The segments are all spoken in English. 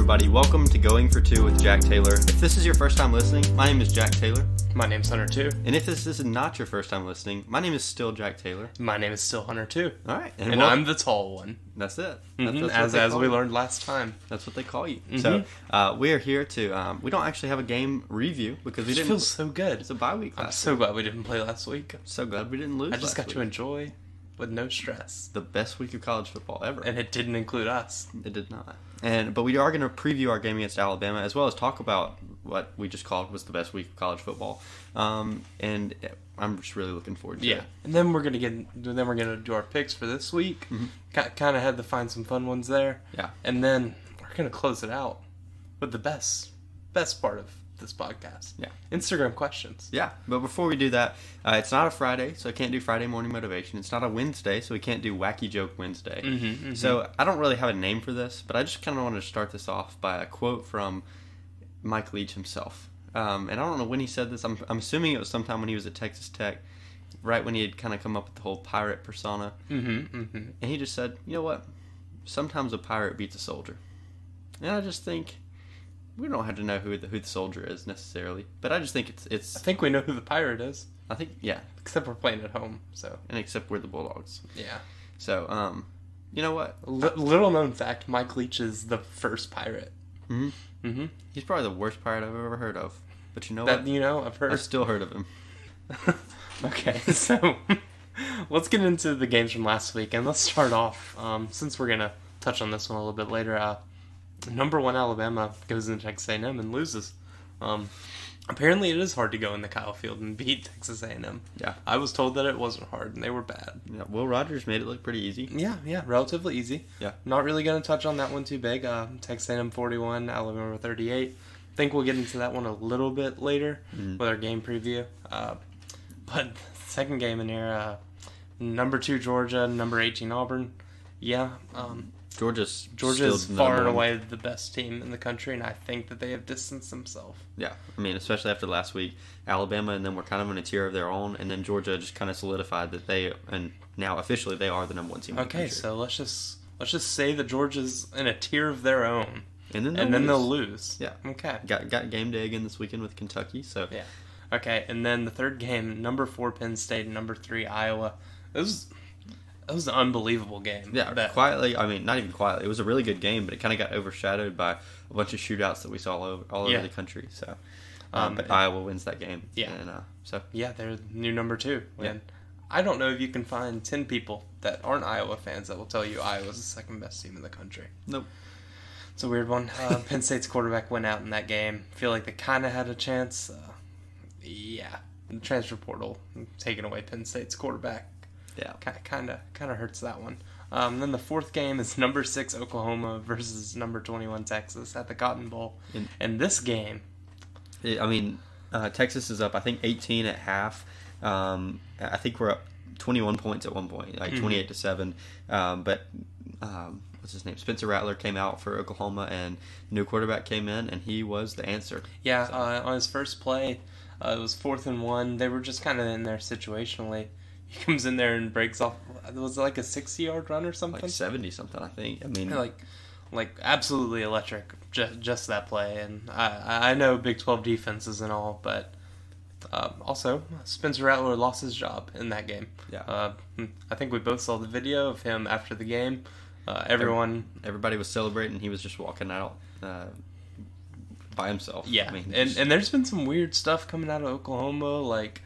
everybody. Welcome to Going for Two with Jack Taylor. If this is your first time listening, my name is Jack Taylor. My name's Hunter 2. And if this is not your first time listening, my name is still Jack Taylor. My name is still Hunter 2. All right. And I'm the tall one. That's it. As we learned last time. That's what they call you. So we are here to, we don't actually have a game review because we didn't. It feels so good. It's a bye week I'm so glad we didn't play last week. I'm so glad we didn't lose I just got week. to enjoy with no stress. The best week of college football ever. And it didn't include us. It did not. But we are going to preview our game against Alabama as well as talk about what we just called was the best week of college football. And I'm just really looking forward to it. And then we're gonna do our picks for this week. Kind of had to find some fun ones there. Yeah. And then we're gonna close it out with the best part of this podcast. Yeah. Instagram questions. Yeah, but before we do that, it's not a Friday, so I can't do Friday morning motivation. It's not a Wednesday, so we can't do Wacky Joke Wednesday. So I don't really have a name for this, but I just kind of wanted to start this off by a quote from Mike Leach himself. And I don't know when he said this. I'm assuming it was sometime when he was at Texas Tech, right when he had kind of come up with the whole pirate persona. And he just said, you know what? Sometimes a pirate beats a soldier. And I just think we don't have to know who the soldier is necessarily, but I just think it's. I think we know who the pirate is. I think yeah. Except we're playing at home, so. And except we're the Bulldogs. Yeah. So you know what? Little known fact: Mike Leach is the first pirate. He's probably the worst pirate I've ever heard of. But you know that, what? You know, I've heard. I've still heard of him. Okay, so let's get into the games from last week, and let's start off. Since we're gonna touch on this one a little bit later. Number 1 Alabama goes into Texas A&M and loses. Apparently, it is hard to go in the Kyle Field and beat Texas A&M. Yeah, I was told that it wasn't hard, and they were bad. Yeah, Will Rogers made it look pretty easy. Yeah, relatively easy. Yeah, not really going to touch on that one too big. Texas A&M 41, Alabama 38. I think we'll get into that one a little bit later with our game preview. But second game in here, number 2 Georgia, number 18 Auburn. Yeah. Georgia's far and away the best team in the country, and I think that they have distanced themselves. Yeah, I mean, especially after last week, Alabama and them were kind of in a tier of their own, and then Georgia just kind of solidified that and now officially they are the number 1 team in the country. Okay, so let's just say that Georgia's in a tier of their own, and then they'll lose. Yeah. Okay. Got game day again this weekend with Kentucky, so yeah. Okay, and then the third game, number 4 Penn State, number 3 Iowa. It was an unbelievable game. Yeah, quietly. I mean, not even quietly. It was a really good game, but it kind of got overshadowed by a bunch of shootouts that we saw all over the country. So, but Iowa wins that game. Yeah. And, they're new number 2. Yeah. And I don't know if you can find 10 people that aren't Iowa fans that will tell you Iowa's the second best team in the country. Nope. It's a weird one. Penn State's quarterback went out in that game. I feel like they kind of had a chance. The transfer portal taking away Penn State's quarterback. Yeah, kind of hurts that one. Then the fourth game is number 6 Oklahoma versus number 21 Texas at the Cotton Bowl. And this game, Texas is up. I think 18 at half. I think we're up 21 points at one point, like 28-7. But what's his name? Spencer Rattler came out for Oklahoma, and new quarterback came in, and he was the answer. Yeah, on his first play, it was 4th and 1. They were just kind of in there situationally. He comes in there and breaks off. Was it like a 60-yard run or something? Like 70-something, I think. I mean, like absolutely electric. Just that play, and I know Big 12 defenses and all, but also Spencer Rattler lost his job in that game. Yeah. I think we both saw the video of him after the game. Everybody was celebrating. He was just walking out by himself. Yeah, and there's been some weird stuff coming out of Oklahoma, like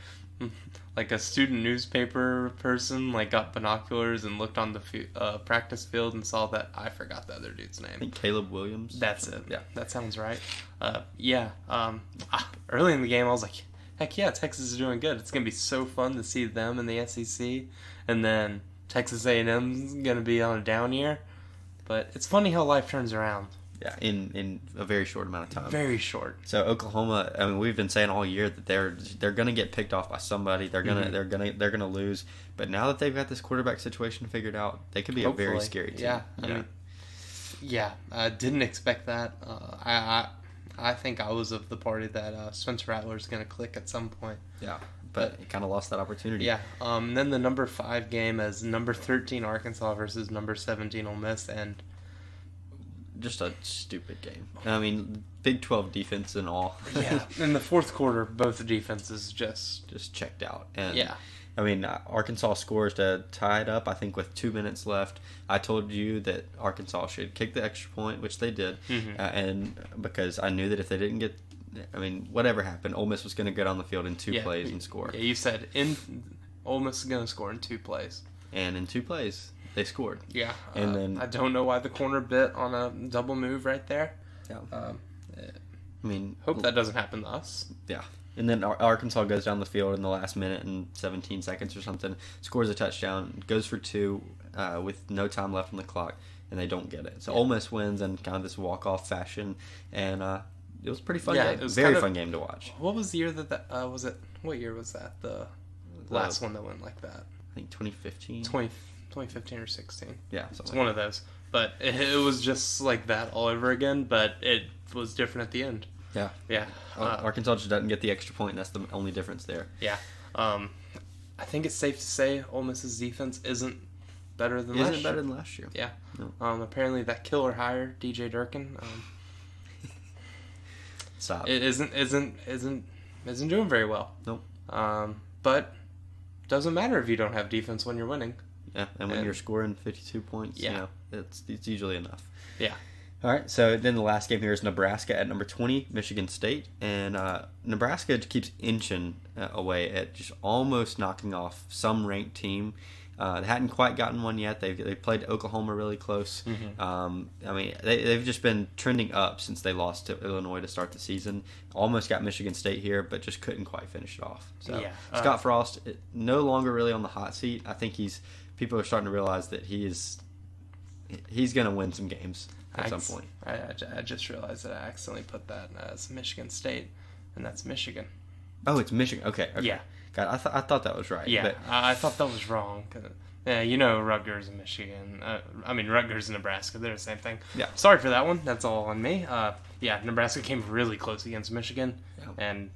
a student newspaper person got binoculars and looked on the practice field and saw that I forgot the other dude's name. I think Caleb Williams. That's it. Yeah, that sounds right. Early in the game, I was like, heck yeah, Texas is doing good. It's gonna be so fun to see them in the SEC, and then Texas A&M's gonna be on a down year. But it's funny how life turns around. Yeah, in a very short amount of time. Very short. So Oklahoma, I mean, we've been saying all year that they're gonna get picked off by somebody. They're gonna lose. But now that they've got this quarterback situation figured out, they could be a very scary team. Yeah, I didn't expect that. I think I was of the party that Spencer Rattler's gonna click at some point. Yeah, but he kind of lost that opportunity. Yeah. Then the number 5 game is number 13 Arkansas versus number 17 Ole Miss, and just a stupid game. I mean, Big 12 defense and all. Yeah, in the fourth quarter, both defenses just checked out. And yeah. I mean, Arkansas scores to tie it up, I think, with 2 minutes left. I told you that Arkansas should kick the extra point, which they did. And because I knew that if they didn't get, I mean, whatever happened, Ole Miss was going to get on the field in 2 plays and score. Yeah, you said Ole Miss is going to score in 2 plays. And in 2 plays, they scored. Yeah. And then I don't know why the corner bit on a double move right there. Yeah. I mean, hope that doesn't happen to us. Yeah. And then Arkansas goes down the field in the last minute and 17 seconds or something, scores a touchdown, goes for 2 with no time left on the clock, and they don't get it. So Ole Miss wins in kind of this walk-off fashion, and it was a pretty fun game. It was very fun game to watch. What was the year that was it? What year was that? The last one that went like that? I think 2015. 2015 or 16. Yeah. It's one of those. But it was just like that all over again, but it was different at the end. Yeah. Yeah. Arkansas just doesn't get the extra point, and that's the only difference there. Yeah. I think it's safe to say Ole Miss's defense isn't better than last year. Isn't better than last year. Yeah. No. Apparently that killer hire, DJ Durkin, Stop. It isn't doing very well. Nope. But doesn't matter if you don't have defense when you're winning. Yeah, and when you're scoring 52 points, yeah. It's usually enough. Yeah. All right, so then the last game here is Nebraska at number 20, Michigan State. And Nebraska keeps inching away at just almost knocking off some ranked team. They hadn't quite gotten one yet. They played Oklahoma really close. I mean, they've just been trending up since they lost to Illinois to start the season. Almost got Michigan State here, but just couldn't quite finish it off. So Scott Frost, no longer really on the hot seat. I think people are starting to realize that he's going to win some games at some point. I just realized that I accidentally put that as Michigan State, and that's Michigan. Oh, it's Michigan. Okay. Yeah. God, I thought that was right. Yeah, but I thought that was wrong. Rutgers and Michigan. Rutgers and Nebraska, they're the same thing. Yeah. Sorry for that one. That's all on me. Nebraska came really close against Michigan and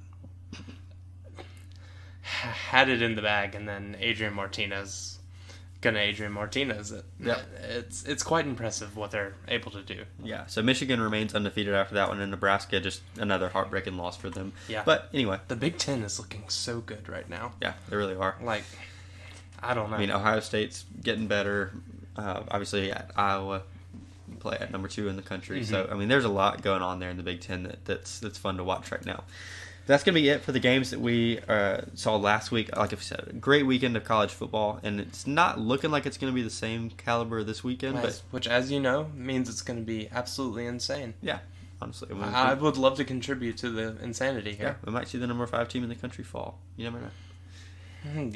had it in the bag, and then Adrian Martinez it. Yeah. It's quite impressive what they're able to do. Yeah, so Michigan remains undefeated after that one, and Nebraska just another heartbreaking loss for them. Yeah. But anyway. The Big Ten is looking so good right now. Yeah, they really are. Like, I don't know. I mean, Ohio State's getting better. Obviously, Iowa play at number 2 in the country. So, I mean, there's a lot going on there in the Big Ten that's fun to watch right now. That's going to be it for the games that we saw last week. Like I said, a great weekend of college football, and it's not looking like it's going to be the same caliber this weekend. Which, as you know, means it's going to be absolutely insane. Yeah, honestly. I would love to contribute to the insanity here. Yeah, we might see the number 5 team in the country fall. You never know.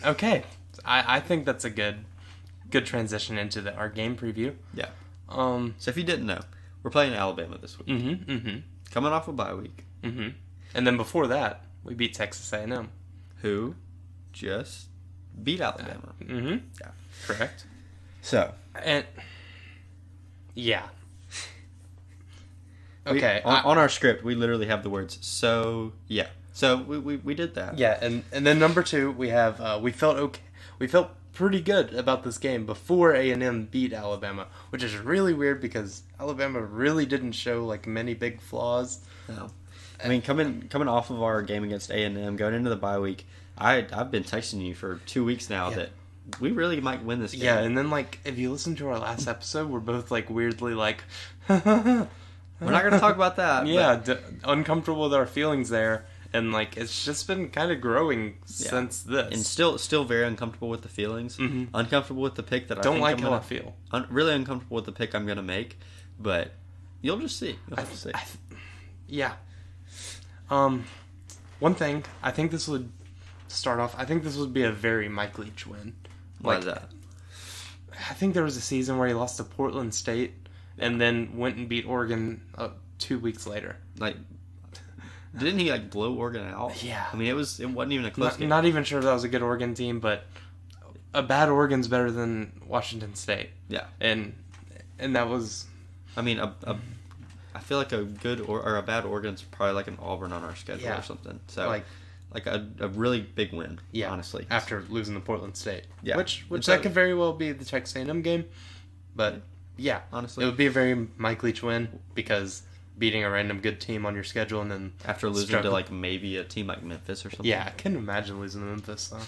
Okay. I think that's a good transition into our game preview. Yeah. So if you didn't know, we're playing Alabama this week. Coming off a bye week. And then before that, we beat Texas A&M. Who just beat Alabama. Yeah. Correct. So. And yeah. Okay. On our script, we literally have the words, so, yeah. So we did that. Yeah, and then number 2, we have, we felt okay. We felt pretty good about this game before A&M beat Alabama, which is really weird because Alabama really didn't show, like, many big flaws. No. I mean, coming off of our game against A&M, going into the bye week, I've been texting you for 2 weeks now that we really might win this game. Yeah, and then, like, if you listen to our last episode, we're both, like, weirdly, like... We're not going to talk about that. Yeah, uncomfortable with our feelings there. And, like, it's just been kind of growing since this. And still very uncomfortable with the feelings. Uncomfortable with the pick that I don't think like I'm how gonna, I feel. Really uncomfortable with the pick I'm going to make. But you'll just see. You'll have to see. Yeah. One thing, I think this would start off, I think this would be a very Mike Leach win. Why is that? I think there was a season where he lost to Portland State and then went and beat Oregon 2 weeks later. Like, didn't he, like, blow Oregon out? Yeah. I mean, it wasn't even a close game. Not even sure if that was a good Oregon team, but a bad Oregon's better than Washington State. Yeah. And that was... I mean, I feel like a good or a bad Oregon's probably like an Auburn on our schedule or something. So like a really big win, honestly. After losing to Portland State. Yeah. Which that could very well be the Texas A&M game. But Yeah, honestly. It would be a very Mike Leach win because beating a random good team on your schedule and then after losing to like maybe a team like Memphis or something. Yeah, I can imagine losing to Memphis. So.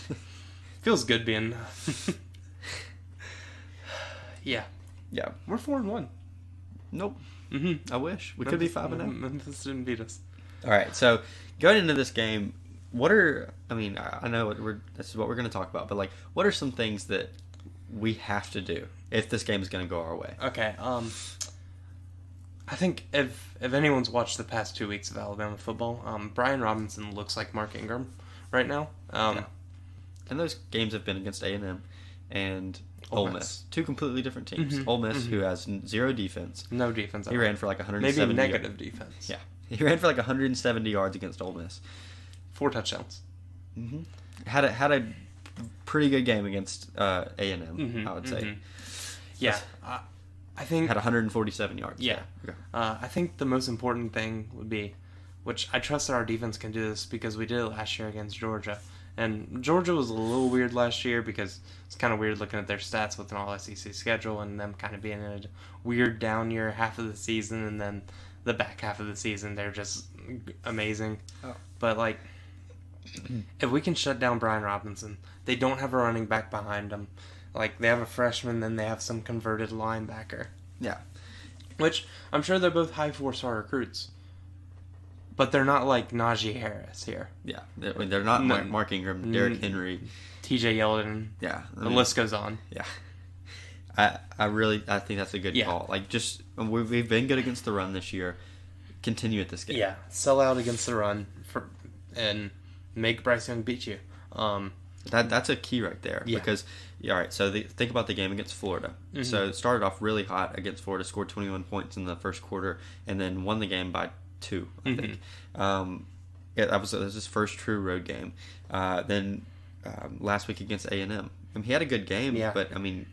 Feels good being. Yeah. We're 4-1. Nope. Mm-hmm. I wish we could be 5-0. Memphis didn't beat us. All right, so going into this game, I know this is what we're going to talk about, but like, what are some things that we have to do if this game is going to go our way? Okay. I think if anyone's watched the past 2 weeks of Alabama football, Brian Robinson looks like Mark Ingram right now. And those games have been against A&M and Ole Miss. Two completely different teams. Ole Miss, who has zero defense. No defense. He ran for like 170. Maybe negative defense. Yeah. He ran for like 170 yards against Ole Miss. 4 touchdowns. Mm-hmm. Had a pretty good game against A&M, I would say. Yeah. I think... Had 147 yards. Yeah. Okay. I think the most important thing would be, which I trust that our defense can do this because we did it last year against Georgia. And Georgia was a little weird last year because it's kind of weird looking at their stats with an all-SEC schedule and them kind of being in a weird down year half of the season, and then the back half of the season they're just amazing. Oh. But like, if we can shut down Brian Robinson, they don't have a running back behind them. Like, they have a freshman, then they have some converted linebacker. Yeah. Which, I'm sure they're both high 4-star recruits. But they're not like Najee Harris here. Yeah. They're not Mark Ingram, Derrick Henry. TJ Yeldon. Yeah. The list goes on. Yeah. I think that's a good call. Like, just, we've been good against the run this year. Continue at this game. Yeah. Sell out against the run and make Bryce Young beat you. That's a key right there. Yeah. Because, all right, so think about the game against Florida. Mm-hmm. So it started off really hot against Florida, scored 21 points in the first quarter, and then won the game by 2, I think. That was his first true road game. Then last week against A&M. I mean, he had a good game, but, I mean,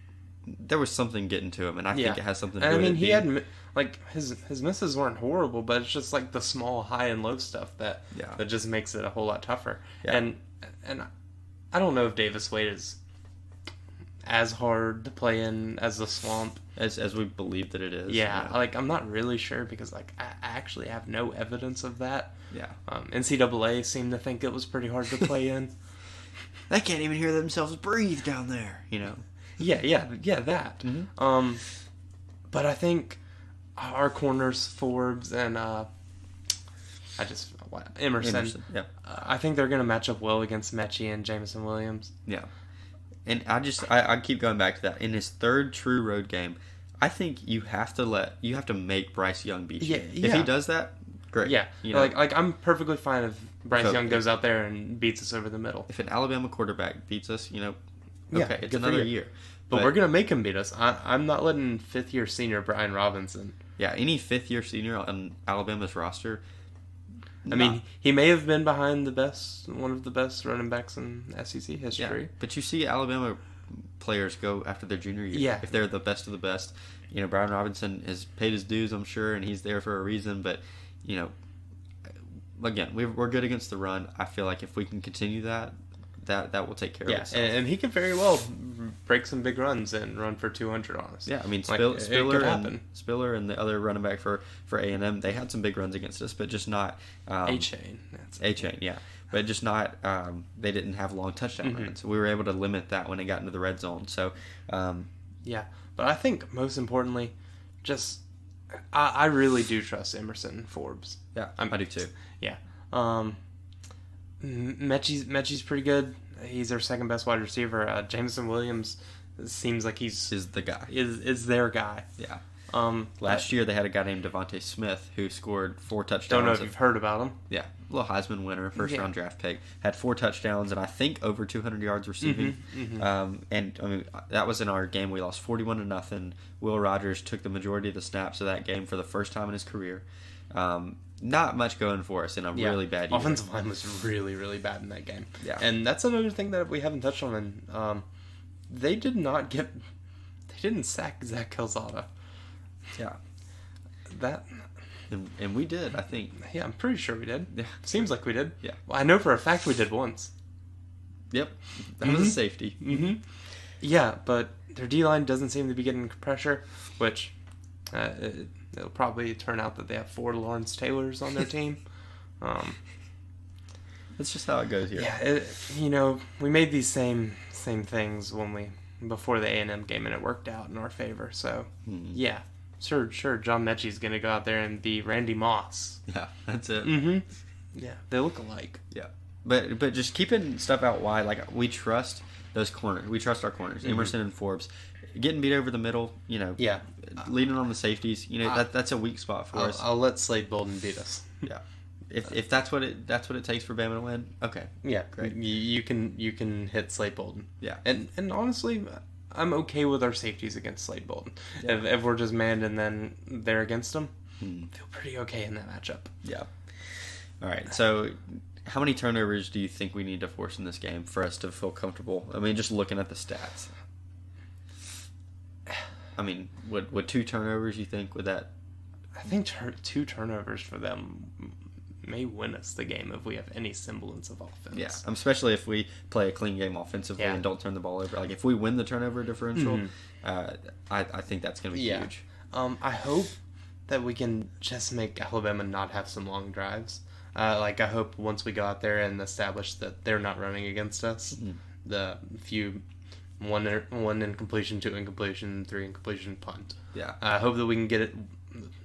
there was something getting to him, and I think it has something to do with it. I mean, he had, like, his misses weren't horrible, but it's just, like, the small high and low stuff that just makes it a whole lot tougher. Yeah. And I don't know if Davis Wade is as hard to play in as the Swamp. As we believe that it is. Yeah, like, I'm not really sure because, like, I actually have no evidence of that. Yeah. NCAA seemed to think it was pretty hard to play in. They can't even hear themselves breathe down there, you know. Yeah, that. Mm-hmm. But I think our corners, Forbes, and Emerson. Yeah. I think they're going to match up well against Mechie and Jameson Williams. Yeah. And I keep going back to that. In his third true road game, I think you have to make Bryce Young beat you. If he does that, great. Yeah. You know, like I'm perfectly fine if Bryce Young goes out there and beats us over the middle. If an Alabama quarterback beats us, okay, it's another year. But we're going to make him beat us. I'm not letting fifth-year senior Brian Robinson. Yeah, any fifth-year senior on Alabama's roster. I mean, he may have been behind one of the best running backs in SEC history. Yeah, but you see Alabama players go after their junior year. Yeah. If they're the best of the best. Brian Robinson has paid his dues, I'm sure, and he's there for a reason. But, again, we're good against the run. I feel like if we can continue that will take care of itself. And he could very well break some big runs and run for 200 on us. Yeah, I mean, Spiller and the other running back for A&M, they had some big runs against us, but just not... A-Chain. Yeah. But just not... they didn't have long touchdown runs. So we were able to limit that when it got into the red zone. So... yeah, but I think most importantly, just... I really do trust Emerson Forbes. Yeah, I do too. Yeah. Mechie's pretty good. He's our second best wide receiver. Jameson Williams seems like is the guy. Is their guy. Yeah. Last year they had a guy named Devontae Smith who scored 4 touchdowns. Don't know if you've heard about him. Yeah, a little Heisman winner, first round draft pick. Had 4 touchdowns and I think over 200 yards receiving. And I mean that was in our game. We lost 41-0. Will Rogers took the majority of the snaps of that game for the first time in his career. Not much going for us in a really bad year. Offensive line was really, really bad in that game. Yeah. And that's another thing that we haven't touched on. And they didn't sack Zach Calzada. Yeah. That... And we did, I think. Yeah, I'm pretty sure we did. Yeah. Seems like we did. Yeah. Well, I know for a fact we did once. Yep. That was a safety. Yeah, but their D-line doesn't seem to be getting pressure, which it'll probably turn out that they have 4 Lawrence Taylors on their team. That's just how it goes here. Yeah, we made these same things before the A&M game, and it worked out in our favor. So, yeah, sure, John Mechie's going to go out there and be Randy Moss. Yeah, that's it. Mm-hmm. Yeah, they look alike. Yeah, but just keeping stuff out wide, like we trust those corners. We trust our corners, Emerson and Forbes. Getting beat over the middle, Yeah. Leading on the safeties, that's a weak spot for us. I'll let Slade Bolden beat us. Yeah. If that's what it takes for Bama to win, okay. Yeah, great. You can hit Slade Bolden. Yeah, and honestly, I'm okay with our safeties against Slade Bolden. Yeah. If we're just manned and then they're against them, I feel pretty okay in that matchup. Yeah. All right. So, how many turnovers do you think we need to force in this game for us to feel comfortable? I mean, just looking at the stats. I mean, would 2 turnovers? You think would that? I think 2 turnovers for them may win us the game if we have any semblance of offense. Yeah, especially if we play a clean game offensively and don't turn the ball over. Like if we win the turnover differential, I think that's going to be huge. I hope that we can just make Alabama not have some long drives. I hope once we go out there and establish that they're not running against us, the few one incompletion, 2 incompletion, 3 incompletion punt. Yeah, I hope that we can get it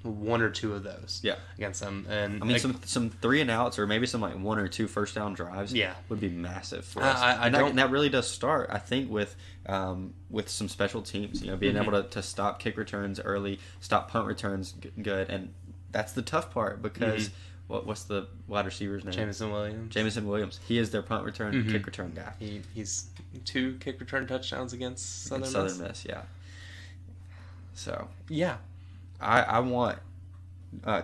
1 or 2 of those. Yeah, against them, and I mean some 3 and outs or maybe some 1 or 2 first down drives. Yeah, would be massive for us. And that really does start, I think, with some special teams. Being able to stop kick returns early, stop punt returns good, and that's the tough part because. What's the wide receiver's name? Jameson Williams. He is their punt return, kick return guy. He's 2 kick return touchdowns against Southern Miss. Yeah. So yeah, I want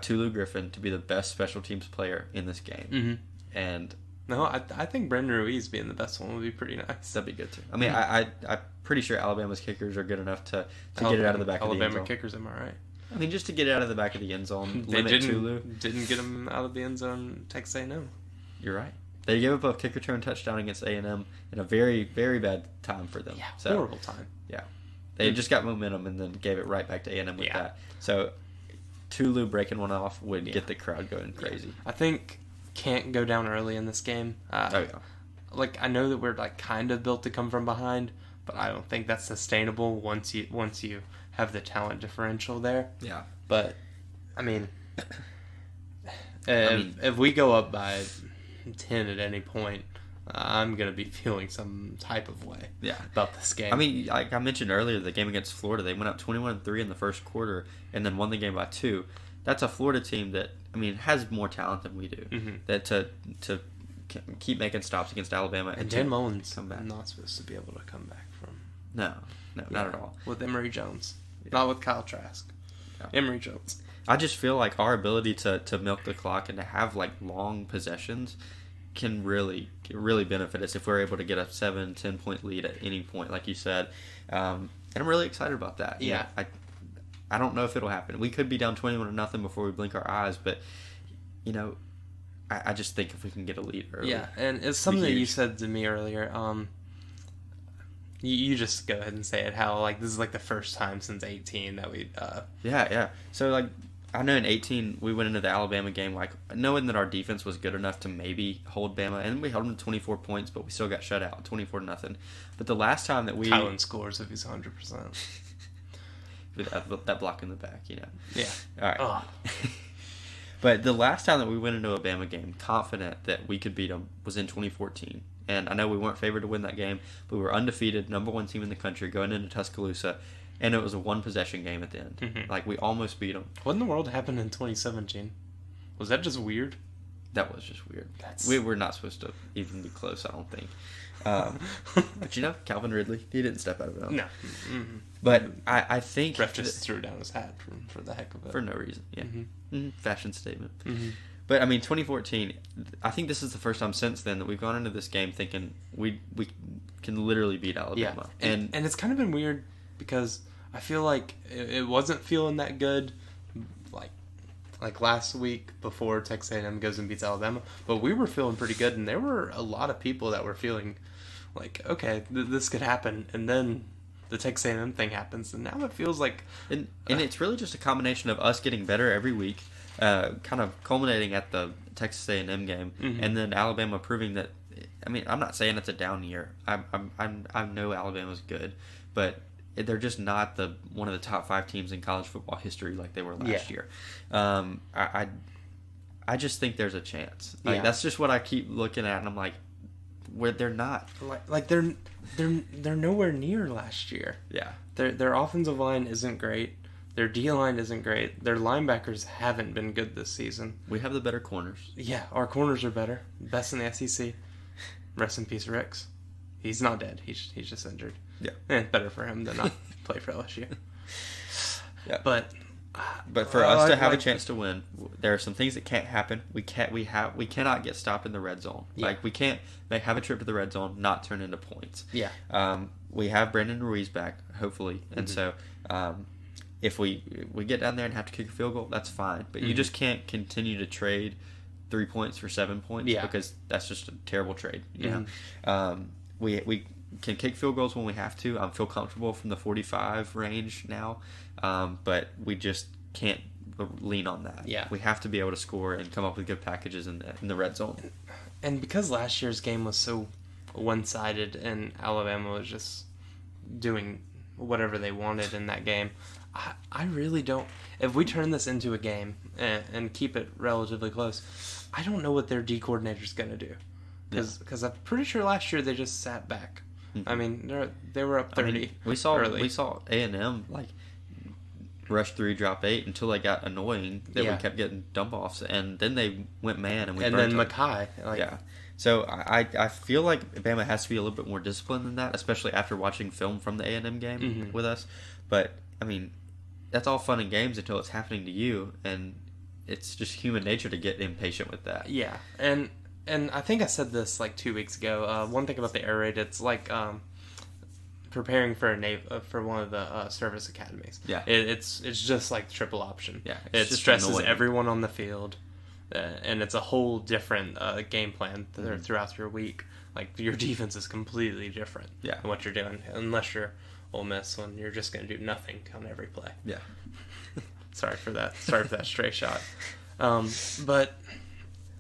Tulu Griffin to be the best special teams player in this game, and no, I think Brendan Ruiz being the best one would be pretty nice. That'd be good too. I mean, I'm pretty sure Alabama's kickers are good enough to get it out of the back of the end zone. Alabama kickers, am I right? I mean, just to get it out of the back of the end zone, They limit Tulu. Didn't get him out of the end zone. Texas A&M. You're right. They gave up a kick return touchdown against A&M in a very, very bad time for them. Yeah, horrible time. Yeah. They just got momentum and then gave it right back to A&M with that. So, Tulu breaking one off would get the crowd going crazy. Yeah. I think can't go down early in this game. I know that we're kind of built to come from behind, but I don't think that's sustainable once you have the talent differential there. Yeah. But, I mean, if we go up by 10 at any point, I'm going to be feeling some type of way about this game. I mean, like I mentioned earlier, the game against Florida, they went up 21-3 in the first quarter and then won the game by 2. That's a Florida team that, I mean, has more talent than we do. That to keep making stops against Alabama. And Dan Mullen's not supposed to be able to come back from... No, not at all. With Emory Jones. Not with Kyle Trask. Emory Jones. I just feel like our ability to milk the clock and to have long possessions can really benefit us if we're able to get a 7-10 point lead at any point, like you said. And I'm really excited about that. Yeah. I don't know if it'll happen. We could be down 21-0 before we blink our eyes, but I just think if we can get a lead early. Yeah, and it's something that you said to me earlier. You just go ahead and say it. How this is the first time since 2018 that we. Yeah. So I know in 2018 we went into the Alabama game knowing that our defense was good enough to maybe hold Bama, and we held them to 24 points, but we still got shut out 24-0. But the last time that we Tylen scores if he's 100%. That block in the back, Yeah. All right. Oh. But the last time that we went into a Bama game confident that we could beat them was in 2014. And I know we weren't favored to win that game, but we were undefeated, number 1 team in the country, going into Tuscaloosa, and it was a 1-possession game at the end. We almost beat them. What in the world happened in 2017? Was that just weird? That was just weird. We were not supposed to even be close, I don't think. But Calvin Ridley, he didn't step out of bounds. No. But I think... Ref just threw down his hat for the heck of it. For no reason, yeah. Fashion statement. But, 2014, I think this is the first time since then that we've gone into this game thinking we can literally beat Alabama. Yeah. And it's kind of been weird because I feel like it wasn't feeling that good like last week before Texas A&M goes and beats Alabama. But we were feeling pretty good, and there were a lot of people that were feeling like, okay, this could happen. And then the Texas A&M thing happens, and now it feels like... And it's really just a combination of us getting better every week, kind of culminating at the Texas A&M game, and then Alabama proving that... I mean, I'm not saying it's a down year. I know Alabama's good, but they're just not one of the top 5 teams in college football history like they were last year. I just think there's a chance. Like, that's just what I keep looking at, and I'm like, where they're not. Like they're nowhere near last year. Yeah. Their offensive line isn't great. Their D-line isn't great. Their linebackers haven't been good this season. We have the better corners. Yeah, our corners are better. Best in the SEC. Rest in peace, Ricks. He's not dead. He's just injured. Yeah. Better for him to not play for LSU. Yeah. But for us to have a chance to win, there are some things that can't happen. We cannot get stopped in the red zone. Yeah. Like, we can't have a trip to the red zone, not turn into points. Yeah. We have Brandon Ruiz back, hopefully, and so if we get down there and have to kick a field goal, that's fine. But you just can't continue to trade 3 points for 7 points because that's just a terrible trade. You know, we can kick field goals when we have to. I feel comfortable from the 45 range now, but we just can't lean on that. Yeah, we have to be able to score and come up with good packages in the red zone. And because last year's game was so one-sided and Alabama was just doing whatever they wanted in that game, I really don't... If we turn this into a game and keep it relatively close, I don't know what their D coordinator's going to do. Because I'm pretty sure last year they just sat back. I mean, they were up 30 we saw A&M, like, rush 3, drop 8 until they got annoying that we kept getting dump-offs. And then they went man and we and burnt then them. Mackay. Yeah. So I feel like Bama has to be a little bit more disciplined than that, especially after watching film from the A&M game with us. But, I mean, that's all fun and games until it's happening to you, and it's just human nature to get impatient with that. Yeah, and I think I said this like 2 weeks ago. One thing about the air raid, it's like preparing for for one of the service academies. Yeah, it's just like triple option. Yeah, it stresses everyone on the field, and it's a whole different game plan throughout your week. Like, your defense is completely different. Yeah, than what you're doing, unless you're Ole Miss, when you're just going to do nothing on every play. Yeah. Sorry for that stray shot. But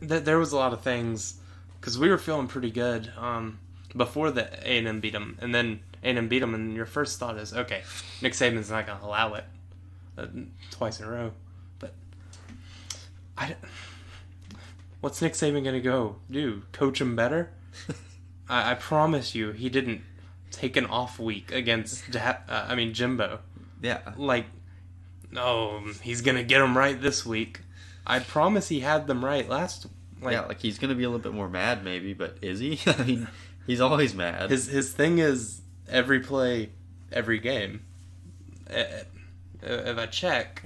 there was a lot of things, because we were feeling pretty good before the A&M beat them, and then A&M beat them, and your first thought is, okay, Nick Saban's not going to allow it twice in a row. But what's Nick Saban going to go do? Coach him better? I promise you, he didn't take an off week against Jimbo. Yeah. Like, he's going to get them right this week. I promise he had them right last. Like he's going to be a little bit more mad maybe, but is he? I mean, he's always mad. His thing is every play, every game. If I check,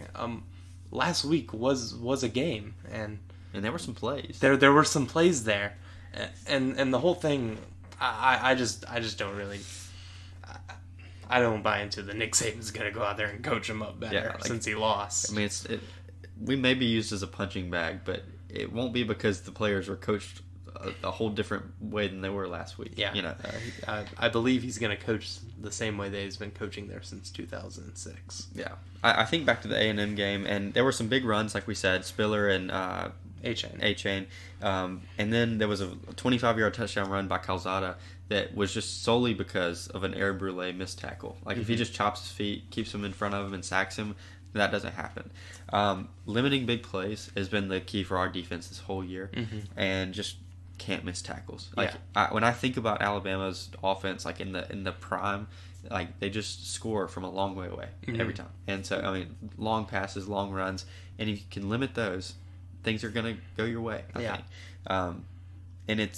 last week was a game, and there were some plays. There were some plays there, and the whole thing. I just don't really. I don't buy into the Nick Saban's gonna go out there and coach him up better since he lost. I mean, we may be used as a punching bag, but it won't be because the players were coached a whole different way than they were last week. Yeah, you know, I believe he's gonna coach the same way that he's been coaching there since 2006. Yeah, I think back to the A&M game, and there were some big runs, like we said, Spiller and A-Chain. And then there was a 25-yard touchdown run by Calzada that was just solely because of an air brulee missed tackle. Like, if he just chops his feet, keeps him in front of him, and sacks him, that doesn't happen. Limiting big plays has been the key for our defense this whole year, and just can't miss tackles. Like, when I think about Alabama's offense, like in the prime, like, they just score from a long way away every time. And so, I mean, long passes, long runs, and if you can limit those, things are going to go your way, I think. And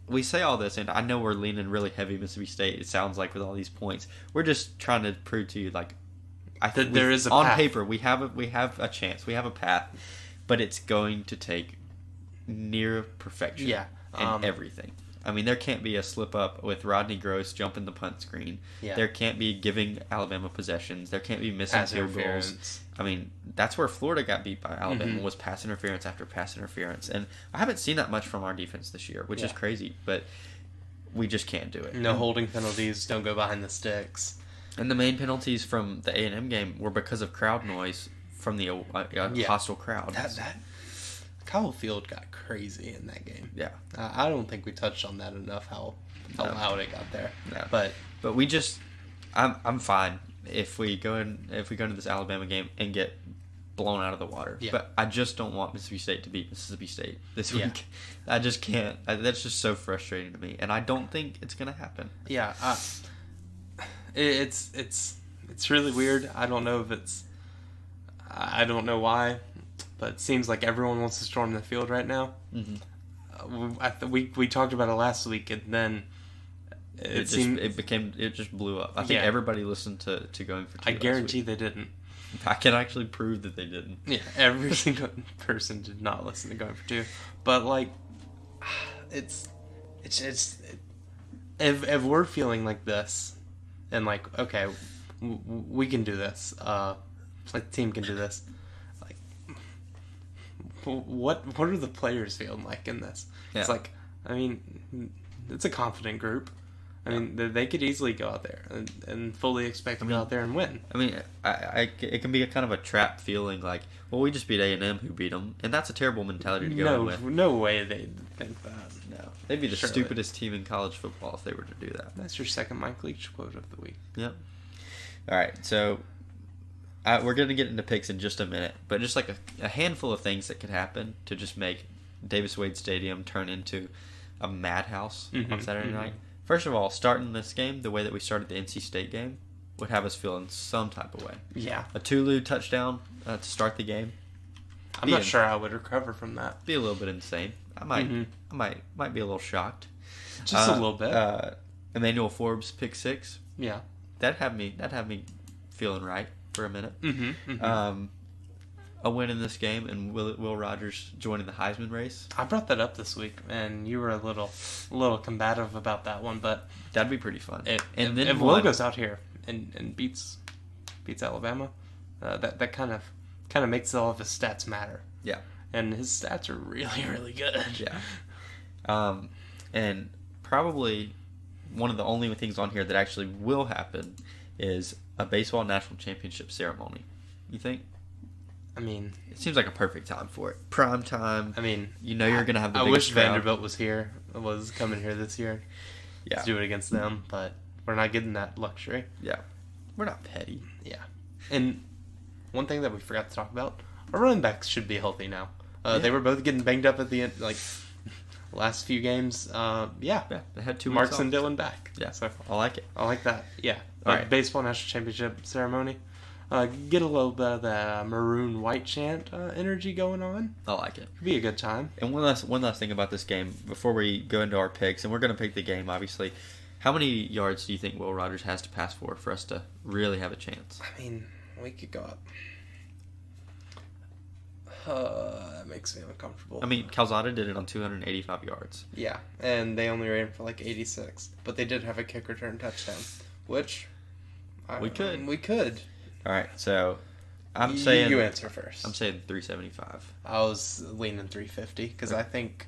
we say all this, and I know we're leaning really heavy Mississippi State, it sounds like, with all these points. We're just trying to prove to you, like, I think there is a on path. paper, we have a chance, we have a path, but it's going to take near perfection in everything. I mean, there can't be a slip up with Rodney Gross jumping the punt screen. Yeah. There can't be giving Alabama possessions. There can't be missing field goals. I mean, that's where Florida got beat by Alabama, was pass interference after pass interference. And I haven't seen that much from our defense this year, which is crazy, but we just can't do it. No holding penalties, don't go behind the sticks. And the main penalties from the A&M game were because of crowd noise from the hostile crowd. That Kyle Field got crazy in that game. Yeah. I don't think we touched on that enough, how loud it got there. No. But we just, I'm fine if we go into this Alabama game and get blown out of the water. Yeah. But I just don't want Mississippi State to beat Mississippi State this week. Yeah. I just can't. That's just so frustrating to me, and I don't think it's gonna happen. Yeah. It's really weird. I don't know if I don't know why, but it seems like everyone wants to storm the field right now. Mm-hmm. We talked about it last week, and then it just blew up. I think everybody listened to Going for Two. I guarantee they didn't. I can actually prove that they didn't. Yeah, every single person did not listen to Going for Two. But like, it's if we're feeling like this, and like, okay, we can do this. Like the team can do this. Like, what are the players feeling like in this? Yeah. It's like, I mean, it's a confident group. I mean, they could easily go out there and fully expect to go out there and win. I mean, it can be a kind of a trap feeling like, well, we just beat A&M who beat them, and that's a terrible mentality to go in with. No way they'd think that. No. They'd be the stupidest team in college football if they were to do that. That's your second Mike Leach quote of the week. Yep. All right, so we're going to get into picks in just a minute, but just like a handful of things that could happen to just make Davis Wade Stadium turn into a madhouse on Saturday night. First of all, starting this game the way that we started the NC State game would have us feeling some type of way. Yeah. A Tulu touchdown to start the game. I'm not sure I would recover from that. Be a little bit insane. I might be a little shocked. Just a little bit. Emmanuel Forbes pick 6. Yeah. That had me feeling right for a minute. A win in this game, and Will Rogers joining the Heisman race. I brought that up this week, and you were a little combative about that one, but that'd be pretty fun. Then if Will goes out here and beats Alabama, that kind of makes all of his stats matter. Yeah, and his stats are really, really good. Yeah, and probably one of the only things on here that actually will happen is a baseball national championship ceremony. You think? I mean, it seems like a perfect time for it. Prime time. I mean, you're going to have the biggest I wish crowd. Vanderbilt was coming here this year. Yeah. To do it against them, but we're not getting that luxury. Yeah. We're not petty. Yeah. And one thing that we forgot to talk about, our running backs should be healthy now. They were both getting banged up at the end, like last few games. They had 2 Marks and Dillon back. Yeah. So I like it. I like that. Yeah. All right. Baseball national championship ceremony. Get a little bit of that maroon white chant energy going on. I like it. It'd be a good time. And one last thing about this game before we go into our picks, and we're going to pick the game, obviously. How many yards do you think Will Rogers has to pass for us to really have a chance? I mean, we could go up. That makes me uncomfortable. I mean, Calzada did it on 285 yards. Yeah, and they only ran for like 86. But they did have a kick return touchdown, which... We could. All right, so I'm saying... You answer first. I'm saying 375. I was leaning 350 because I think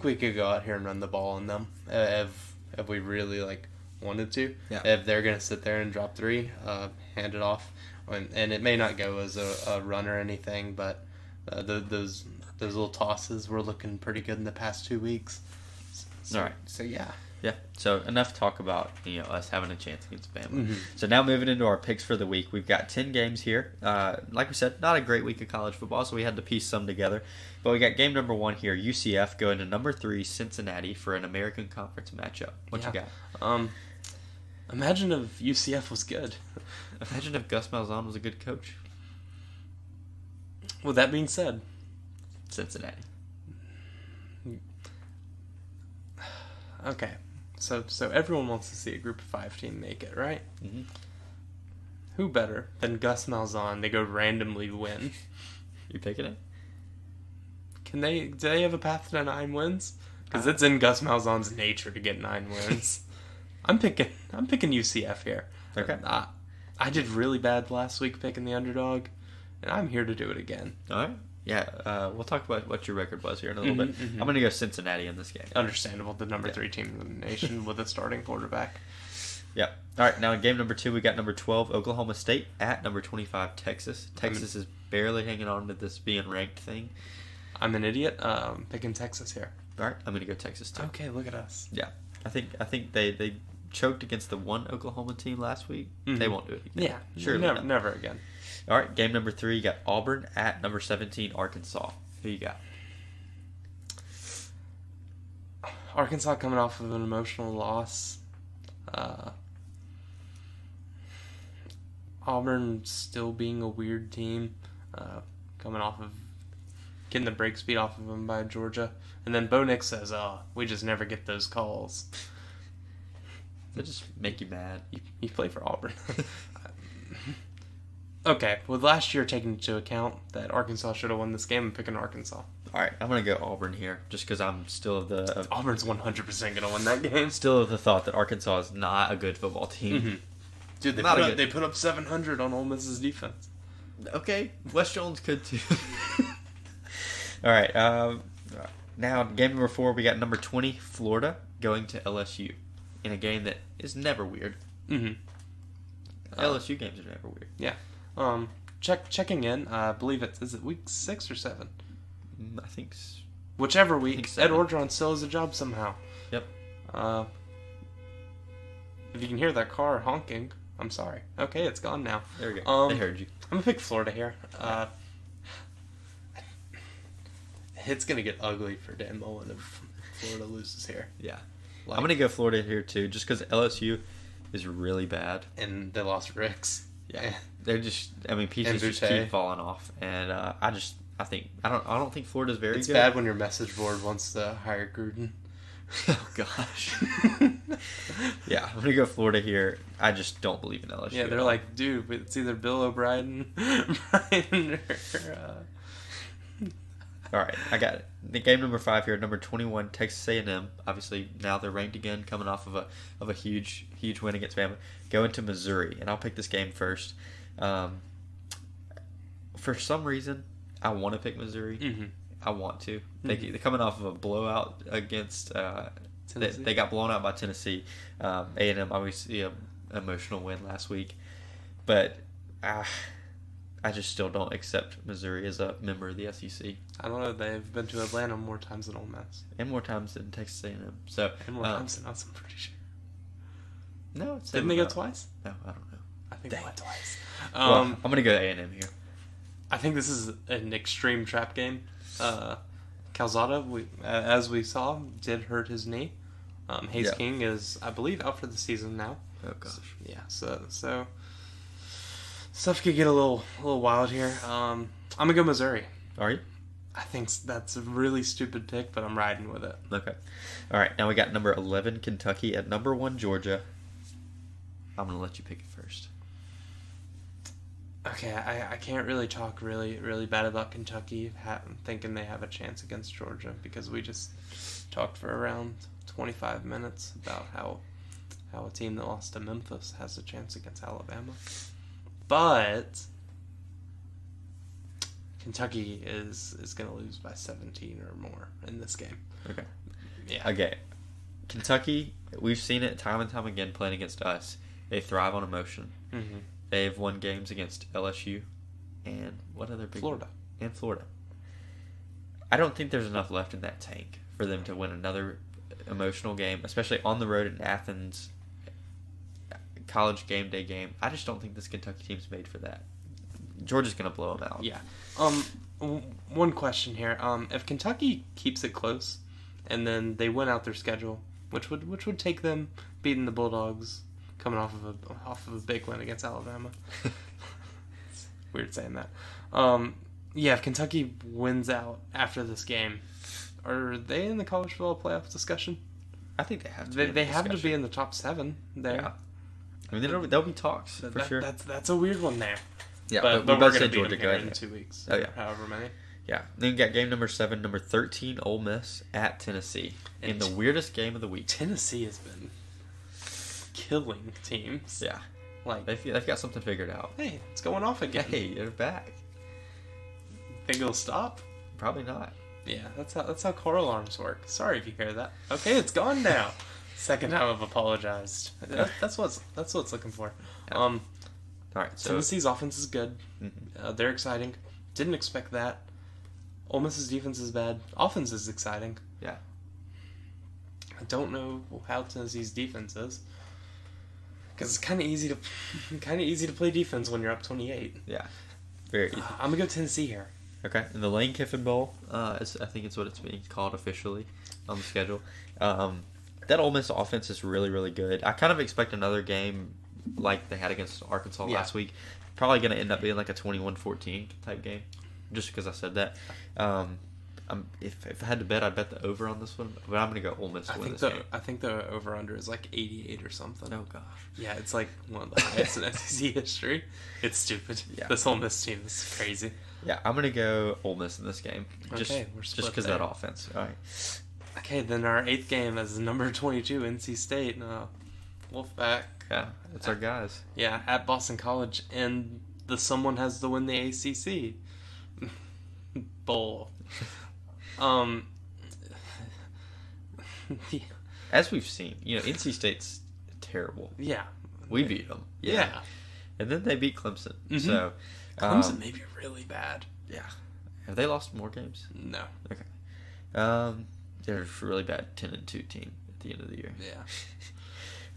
we could go out here and run the ball on them if we really wanted to. Yeah. If they're gonna sit there and drop 3, hand it off, and it may not go as a run or anything, but those little tosses were looking pretty good in the past 2 weeks. So, all right. So yeah. Yeah, so enough talk about us having a chance against Bama. Mm-hmm. So now moving into our picks for the week, we've got 10 games here. Like we said, not a great week of college football, so we had to piece some together. But we got game number 1 here, UCF going to number 3 Cincinnati for an American Conference matchup. What you got? Imagine if UCF was good. Imagine if Gus Malzahn was a good coach. With that being said, Cincinnati. Okay. So everyone wants to see a Group of 5 team make it, right? Mm-hmm. Who better than Gus Malzahn? They go randomly win. You picking it? Do they have a path to 9 wins? Because it's in Gus Malzahn's nature to get 9 wins. I'm picking UCF here. Okay. I did really bad last week picking the underdog, and I'm here to do it again. All right. Yeah, we'll talk about what your record was here in a little bit. Mm-hmm. I'm going to go Cincinnati in this game. Understandable, the number 3 team in the nation with a starting quarterback. Yeah. All right, now in game number 2, we got number 12, Oklahoma State, at number 25, Texas. Texas is barely hanging on to this being ranked thing. I'm an idiot. Picking Texas here. All right, I'm going to go Texas, too. Okay, look at us. Yeah. I think they choked against the one Oklahoma team last week. Mm-hmm. They won't do it again. Yeah, sure. Never again. All right, game number 3, you got Auburn at number 17, Arkansas. Who you got? Arkansas coming off of an emotional loss. Auburn still being a weird team, coming off of getting the break speed off of them by Georgia. And then Bo Nix says, we just never get those calls. They just make you mad. You play for Auburn. Okay, with last year taking into account that Arkansas should have won this game, I'm picking Arkansas. All right, I'm going to go Auburn here, just because I'm still Auburn's 100% going to win that game. Still of the thought that Arkansas is not a good football team. Mm-hmm. Dude, they put up 700 on Ole Miss's defense. Okay, Wes Jones could too. All right, now game number 4, we got number 20, Florida, going to LSU in a game that is never weird. Mm-hmm. LSU games are never weird. Yeah. Checking in, I believe is it week 6 or 7? I think whichever week, Ed 7. Orgeron still has a job somehow. Yep. If you can hear that car honking, I'm sorry. Okay, it's gone now. There we go. They heard you. I'm going to pick Florida here. It's going to get ugly for Dan Mullen if Florida loses here. Yeah. I'm going to go Florida here, too, just because LSU is really bad. And they lost Ricks. Yeah. They're just, pieces just keep falling off. And I don't think Florida's very good. It's bad when your message board wants to hire Gruden. Oh, gosh. Yeah, I'm going to go Florida here. I just don't believe in LSU. Yeah, they're like, dude, it's either Bill O'Brien, Brian, or... All right, I got it. The game number 5 here, number 21, Texas A&M. Obviously, now they're ranked again, coming off of a huge win against Bama. Going to Missouri, and I'll pick this game first. For some reason, I want to pick Missouri. Mm-hmm. I want to. They're coming off of a blowout against Tennessee. They got blown out by Tennessee. A&M obviously an emotional win last week, but I just still don't accept Missouri as a member of the SEC. I don't know. They've been to Atlanta more times than Ole Miss, and more times than Texas A&M. And more times than us, I'm pretty sure. No, didn't they go twice? No, I don't know. I think they went twice. I'm gonna go A&M here. I think this is an extreme trap game. Calzada, as we saw, did hurt his knee. Hayes King is, I believe, out for the season now. Oh gosh. So stuff could get a little wild here. I'm gonna go Missouri. Are you? I think that's a really stupid pick, but I'm riding with it. Okay. All right. Now we got number 11 Kentucky at number 1 Georgia. I'm gonna let you pick it first. Okay, I can't really talk really bad about Kentucky, thinking they have a chance against Georgia, because we just talked for around 25 minutes about how a team that lost to Memphis has a chance against Alabama. But Kentucky is going to lose by 17 or more in this game. Okay. Yeah. Okay. Kentucky, we've seen it time and time again playing against us. They thrive on emotion. Mm-hmm. They've won games against LSU and what other big Florida. And Florida. I don't think there's enough left in that tank for them to win another emotional game, especially on the road in Athens, college game day game. I just don't think this Kentucky team's made for that. Georgia's going to blow them out. Yeah. One question here. If Kentucky keeps it close and then they win out their schedule, which would take them beating the Bulldogs, coming off of a big win against Alabama. It's weird saying that. If Kentucky wins out after this game, are they in the college football playoff discussion? I think they have to. They have to be in the top 7 there. Yeah. There'll be talks for sure. That's a weird one there. Yeah, but we're going to beat them here in 2 weeks. Oh yeah, however many. Yeah. Then we got game number 7, number 13, Ole Miss at Tennessee in the weirdest game of the week. Tennessee has been killing teams. Yeah, like they've got something figured out. Hey, it's going off again. Hey, they're back. Think it'll stop? Probably not. Yeah, that's how car alarms work. Sorry if you hear that. Okay, it's gone now. Second time I've apologized. That's what's looking for. Yeah. All right. So Tennessee's offense is good. Mhm. They're exciting. Didn't expect that. Ole Miss's defense is bad. Offense is exciting. Yeah. I don't know how Tennessee's defense is. Because it's kind of easy to play defense when you're up 28. Yeah. Very easy. I'm gonna go Tennessee here. Okay. And the Lane Kiffin Bowl, I think it's what it's being called officially on the schedule. That Ole Miss offense is really, really good. I kind of expect another game like they had against Arkansas last week. Probably going to end up being like a 21-14 type game, just because I said that. If I had to bet, I'd bet the over on this one, but I'm going to go Ole Miss to win this game. I think the over-under is like 88 or something. Oh, gosh. Yeah, it's like one of the highest in SEC history. It's stupid. Yeah. This Ole Miss team is crazy. Yeah, I'm going to go Ole Miss in this game. Just because of that offense. All right. Okay, then our 8th game is number 22, NC State. Wolfpack. Yeah, that's our guys. Yeah, at Boston College, and someone has to win the ACC bowl. As we've seen, NC State's terrible. Yeah, we beat them. Yeah. And then they beat Clemson. Mm-hmm. So Clemson may be really bad. Yeah. Have they lost more games? No. Okay. They're a really bad 10-2 team at the end of the year. Yeah.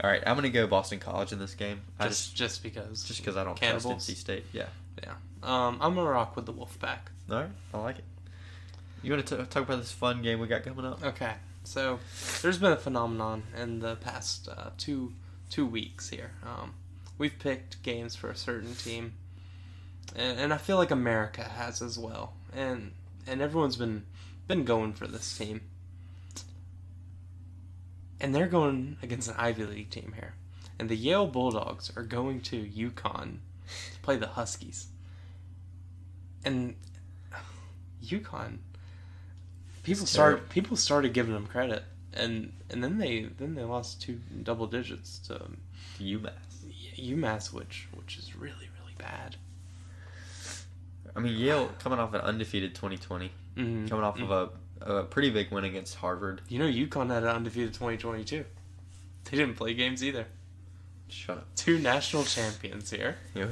All right, I'm gonna go Boston College in this game. Just because I don't trust NC State. Yeah. Yeah. I'm gonna rock with the Wolfpack. All right, I like it. You want to talk about this fun game we got coming up? Okay. So there's been a phenomenon in the past two weeks here. We've picked games for a certain team, and I feel like America has as well, and everyone's been going for this team. And they're going against an Ivy League team here. And the Yale Bulldogs are going to UConn to play the Huskies. And UConn, people started giving them credit, and then they lost 2 double digits to UMass, which is really, really bad. I mean, Yale coming off an undefeated 2020, coming off of a pretty big win against Harvard. UConn had an undefeated 2022. They didn't play games either. Shut up. 2 national champions here. Oh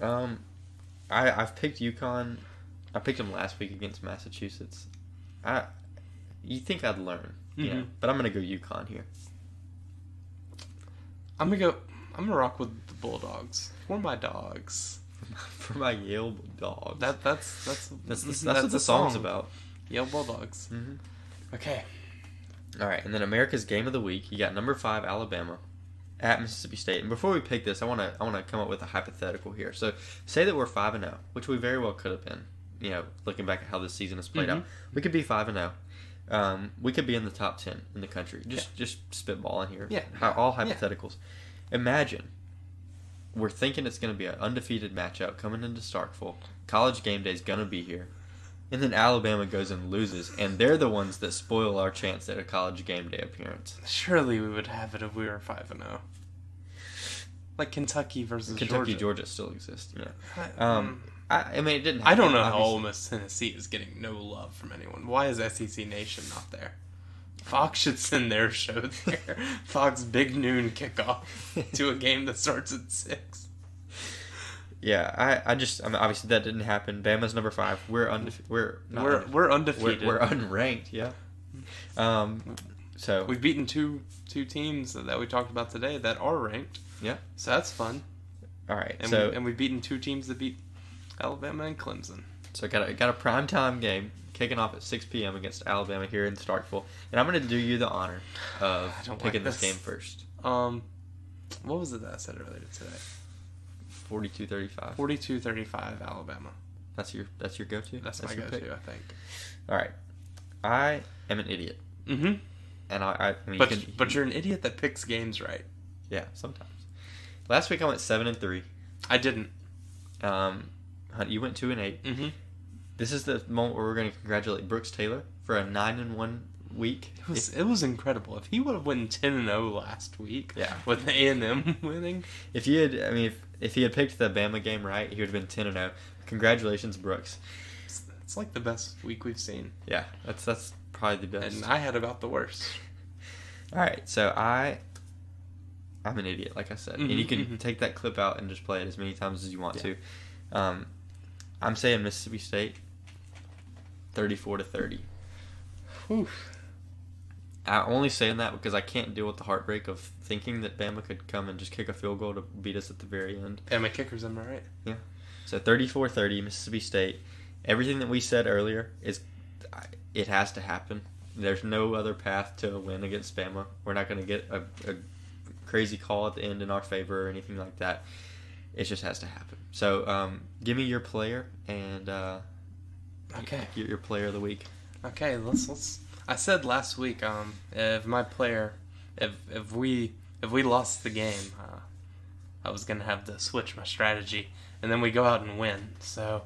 yeah. I've picked UConn. I picked them last week against Massachusetts. You think I'd learn, but I'm gonna go UConn here. I'm gonna rock with the Bulldogs. For my dogs. For my Yale Dogs. That's what the song's about. Yale Bulldogs. Mm-hmm. Okay. All right, and then America's Game of the Week. You got number 5 Alabama at Mississippi State. And before we pick this, I want to come up with a hypothetical here. So say that we're 5-0, which we very well could have been. Looking back at how this season has played out, we could be 5-0. We could be in the top 10 in the country. Just spitballing here. Yeah. All hypotheticals. Yeah. Imagine we're thinking it's going to be an undefeated matchup coming into Starkville. College game day is going to be here. And then Alabama goes and loses, and they're the ones that spoil our chance at a college game day appearance. Surely we would have it if we were 5-0. Like Kentucky versus Georgia still exists. Yeah. I mean, it didn't happen. I don't know how Ole Miss Tennessee is getting no love from anyone. Why is SEC Nation not there? Fox should send their show there. Fox big noon kickoff to a game that starts at 6. Yeah, I mean, obviously that didn't happen. Bama's number 5. We're undefeated. We're undefeated. We're unranked. Yeah. So we've beaten two teams that we talked about today that are ranked. Yeah. So that's fun. All right. And we've beaten 2 teams that beat Alabama and Clemson. So got a primetime game kicking off at 6 p.m. against Alabama here in Starkville, and I'm going to do you the honor of picking this game first. What was it that I said earlier today? 42-35. 42-35 Alabama. That's your go-to? That's my go-to, pick? I think. All right. I am an idiot. Mm-hmm. And I mean, but you're an idiot that picks games right. Yeah, sometimes. Last week I went 7-3. I didn't. You went 2-8. Mm-hmm. This is the moment where we're going to congratulate Brooks Taylor for a 9-1 week. It was incredible. If he would have won 10-0 last week, with A&M winning. If he had picked the Bama game right, he would have been 10-0. Congratulations, Brooks. It's like the best week we've seen. Yeah, that's probably the best. And I had about the worst. All right, so I'm an idiot, like I said, and you can take that clip out and just play it as many times as you want to. I'm saying Mississippi State, 34-30. Oof. I'm only saying that because I can't deal with the heartbreak of thinking that Bama could come and just kick a field goal to beat us at the very end. Yeah, my kicker's in my right. Yeah. So 34-30, Mississippi State. Everything that we said earlier it has to happen. There's no other path to a win against Bama. We're not going to get a crazy call at the end in our favor or anything like that. It just has to happen. So give me your player and okay, your player of the week. Okay, let's. I said last week, if my player, if we lost the game, I was gonna have to switch my strategy, and then we go out and win. So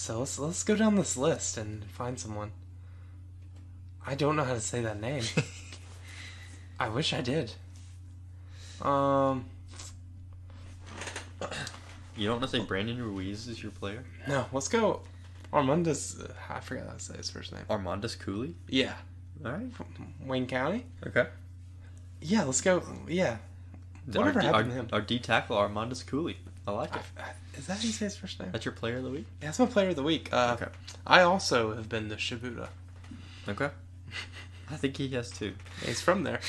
let's go down this list and find someone. I don't know how to say that name. I wish I did. You don't want to say Brandon Ruiz is your player? No, let's go. Armandus. I forgot how to say his first name. Armandus Cooley? Yeah. All right. From Wayne County? Okay. Yeah, let's go. Yeah. Whatever happened to him? Our D tackle, Armandus Cooley. I like it. Is that how you say his first name? That's your player of the week? Yeah, that's my player of the week. Okay. I also have been to Shibuya. Okay. I think he has too. He's from there.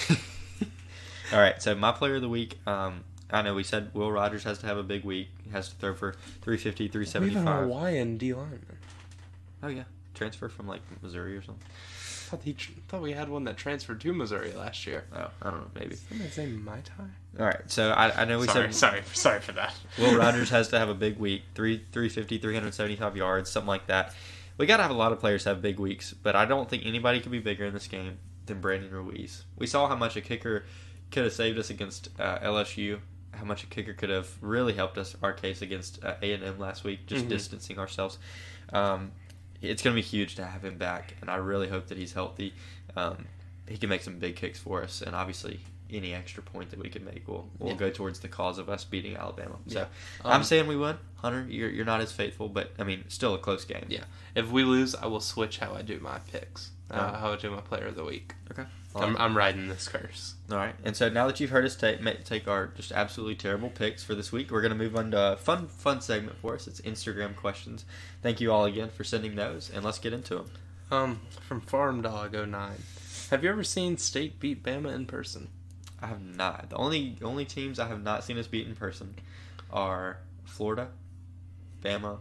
All right, so my player of the week, I know we said Will Rogers has to have a big week. He has to throw for 350, 375. We have a Hawaiian D lineman. Oh, yeah. Transfer from, like, Missouri or something. I thought we had one that transferred to Missouri last year. Oh, I don't know, maybe. Somebody say Mai Tai? All right, so I know we said... Sorry for that. Will Rogers has to have a big week, 350, 375 yards, something like that. We got to have a lot of players have big weeks, but I don't think anybody could be bigger in this game than Brandon Ruiz. We saw how much a kicker could have saved us against LSU, how much a kicker could have really helped us, our case, against A&M last week, just distancing ourselves. It's going to be huge to have him back, and I really hope that he's healthy. He can make some big kicks for us, and obviously any extra point that we can make will go towards the cause of us beating Alabama. So Yeah. I'm saying we win. Hunter, you're not as faithful, but, I mean, still a close game. Yeah. If we lose, I will switch how I do my picks. How I do my player of the week. Okay. I'm riding this curse. All right. And so now that you've heard us take our just absolutely terrible picks for this week, we're going to move on to a fun segment for us. It's Instagram questions. Thank you all again for sending those, and let's get into them. From Farm Dog 09. Have you ever seen State beat Bama in person? I have not. The only teams I have not seen us beat in person are Florida, Bama,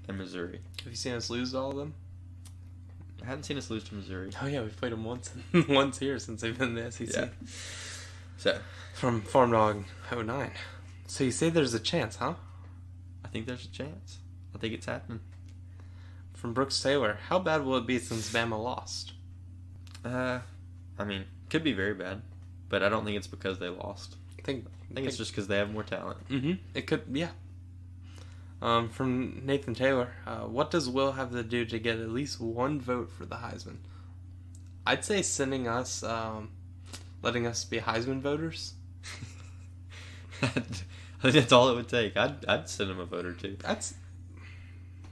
and Missouri. Have you seen us lose to all of them? I haven't seen us lose to Missouri. Oh yeah, we've played them once here since they've been in the SEC. Yeah. So From Farm Dog 09. So you say there's a chance, huh? I think there's a chance. I think it's happening. From Brooks Taylor, how bad will it be since Bama lost? I mean, could be very bad, but I don't think it's because they lost. I think it's just because they have more talent. It could, yeah. From Nathan Taylor, what does Will have to do to get at least one vote for the Heisman? I'd say sending us, letting us be Heisman voters. I think that's all it would take. I'd send him a vote or two. That's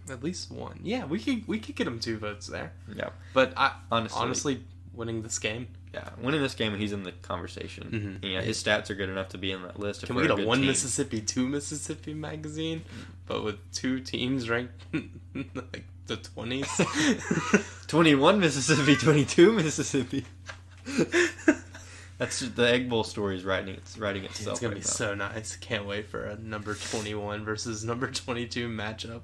at least one. Yeah, we could get him 2 votes there. Yeah, but honestly, winning this game. Yeah, winning this game, he's in the conversation. Yeah, his stats are good enough to be in that list. Can we get a 1 Mississippi, 2 Mississippi magazine, but with 2 teams ranked like the 20s? 21 Mississippi, 22 Mississippi. That's the Egg Bowl story is writing itself. It's gonna be so nice. Can't wait for a number 21 versus number 22 matchup.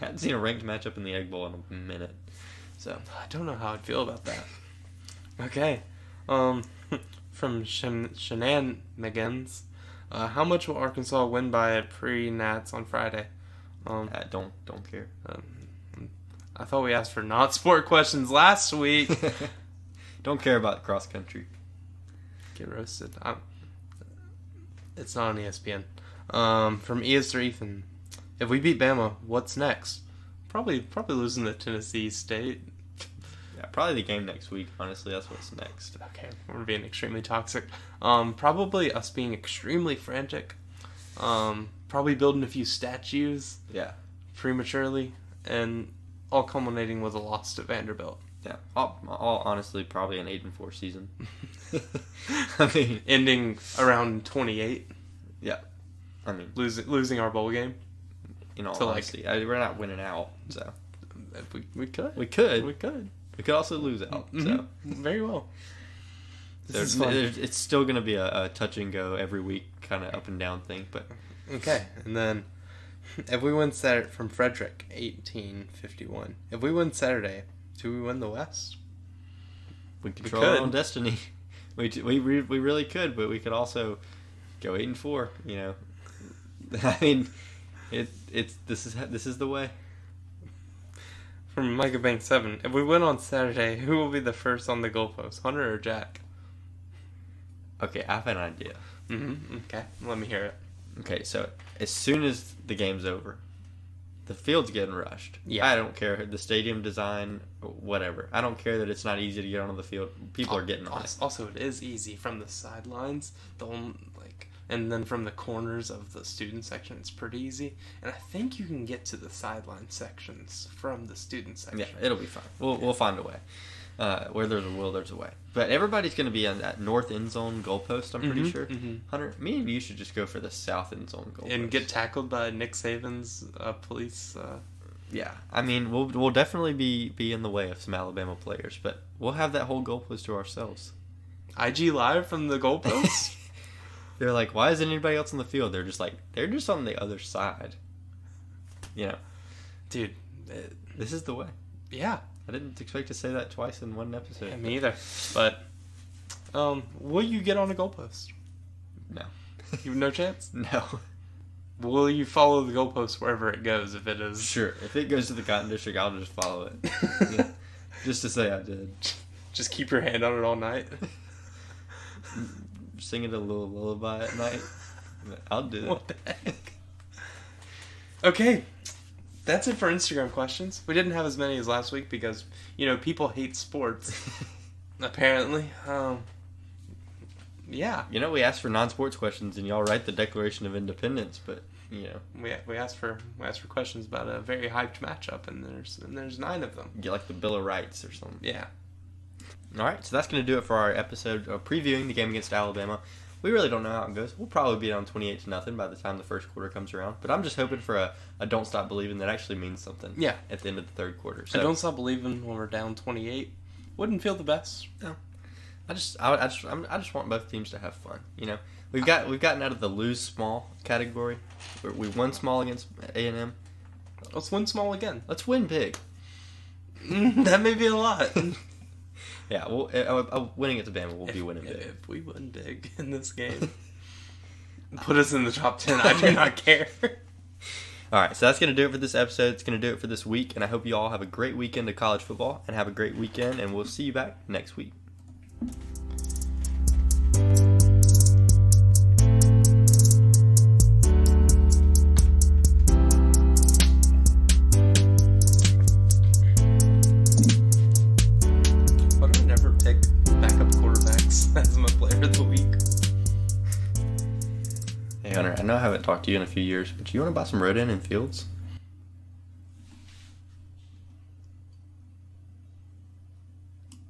I haven't seen a ranked matchup in the Egg Bowl in a minute, so I don't know how I'd feel about that. Okay. From Shenanigans, how much will Arkansas win by at pre-Nats on Friday? Don't care. I thought we asked for not sport questions last week. Don't care about cross country. Get roasted. It's not on ESPN. From Easter Ethan, if we beat Bama, what's next? Probably losing to Tennessee State. Yeah, probably the game next week. Honestly, that's what's next. Okay, we're being extremely toxic. Probably us being extremely frantic. Probably building a few statues. Yeah. Prematurely, and all culminating with a loss to Vanderbilt. Yeah. All honestly, probably an 8-4 season. I mean, ending around 28. yeah. I mean, Losing our bowl game. in all So, like- honesty, we're not winning out, so We could. we could. We could. We could also lose out. So Mhm. Very well. This is fun. it's still going to be a touch and go every week, kind of up and down thing. But Okay, and then if we win Saturday from Frederick, 1851. If we win Saturday, do we win the West? we control our own destiny. We really could, but we could also go 8-4. You know, I mean, this is the way. From Micah Bank 7. If we win on Saturday, who will be the first on the goalpost, Hunter or Jack? Okay, I have an idea. Mm-hmm. Okay, let me hear it. Okay, so as soon as the game's over, the field's getting rushed. Yeah. I don't care the stadium design, whatever. I don't care that it's not easy to get onto the field. People are getting on it. Also, it is easy from the sidelines. And then from the corners of the student section, it's pretty easy. And I think you can get to the sideline sections from the student section. Yeah, it'll be fine. We'll find a way. Where there's a will, there's a way. But everybody's going to be on that north end zone goalpost, I'm pretty sure. Mm-hmm. Hunter, me and you should just go for the south end zone goalpost. And get tackled by Nick Saban's police. Yeah, I mean, we'll definitely be in the way of some Alabama players, but we'll have that whole goalpost to ourselves. IG Live from the goalpost? They're like, why isn't anybody else on the field? They're just on the other side. You know. Dude. This is the way. Yeah. I didn't expect to say that twice in one episode. Yeah, me either. But, will you get on a goalpost? No. You have no chance? No. Will you follow the goalpost wherever it goes if it is? Sure. If it goes to the Cotton District, I'll just follow it. Yeah. Just to say I did. Just keep your hand on it all night? Sing it a little lullaby at night. I'll do that. What the heck? Okay. That's it for Instagram questions. We didn't have as many as last week because, people hate sports. Apparently. Yeah. We asked for non-sports questions and y'all write the Declaration of Independence, but, We asked for questions about a very hyped matchup, and there's 9 of them. Get like the Bill of Rights or something. Yeah. All right, so that's going to do it for our episode previewing the game against Alabama. We really don't know how it goes. We'll probably be down 28-0 by the time the first quarter comes around. But I'm just hoping for a don't stop believing that actually means something. Yeah. At the end of the third quarter. So I don't stop believing when we're down 28. Wouldn't feel the best. No. I just want both teams to have fun. We've gotten out of the lose small category. We won small against A&M. Let's win small again. Let's win big. That may be a lot. Yeah, winning at the Bama, we'll be winning big. If we win big in this game, put us in the top 10. I do not care. All right, so that's going to do it for this episode. It's going to do it for this week, and I hope you all have a great weekend of college football and have a great weekend, and we'll see you back next week. As my player of the week. Hey Hunter, I know I haven't talked to you in a few years, but you want to buy some Rodan and Fields?